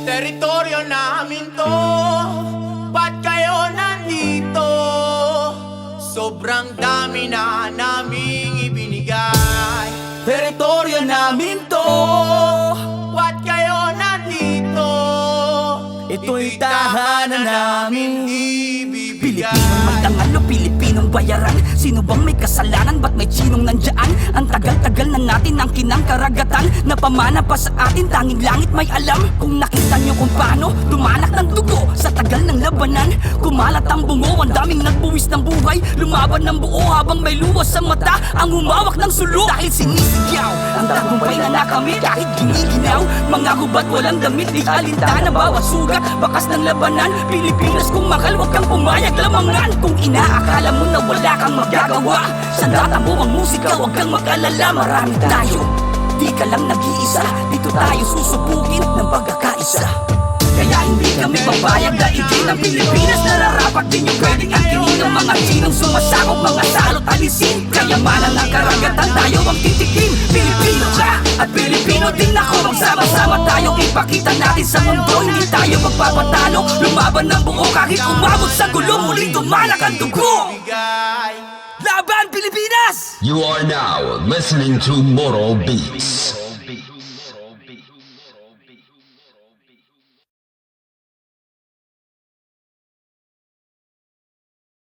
Teritoryo namin to, ba't kayo nandito? Sobrang dami na naming ibinigay. Teritoryo namin to, ba't kayo nandito? Ito'y tahanan namin ibibigay. Pilipinong magdangal o Pilipinong bayaran? Sino bang may kasalanan? Ba't may chinong nandyan? Ang tagal-tagal na natin ang kinangkaragatan. Napamana pa sa atin, tanging langit may alam. Kung nakita nyo kung paano dumanak ng dugo sa tagal ng labanan, kumalat ang bungo, ang daming nagbuwis ng buhay. Lumaban ng buo habang may luwas sa mata, ang humawak ng sulok dahil sinisigaw ang tagumpay na nakamit kahit giniginaw. Mga gubat walang damit, di alintana bawat sugat, bakas ng labanan. Pilipinas kung mahal, wag kang pumayag lamangan. Kung inaakala mo na wala kang magagawa, sandata mo ang musika, wag kang mag-alala. Marami tayo, di ka lang nag-iisa. Dito tayo susubukin ng pagkakaisa. Kaya hindi kami papayag na igin ang Pilipinas. Nararapat din yung pwedeng angkinin ng mga chinong sumasakop, mga salot alisin. Kayamanan ng karagatan, tayo ang titikim. Pilipino ka at Pilipino din ako. Magsama-sama tayo, ipakita natin sa mundo, hindi tayo magpapatalo. Lumaban ng buo kahit umabot sa gulo, muling dumalak ang dugo. Laban Pilipinas! You are now listening to Moral Beats.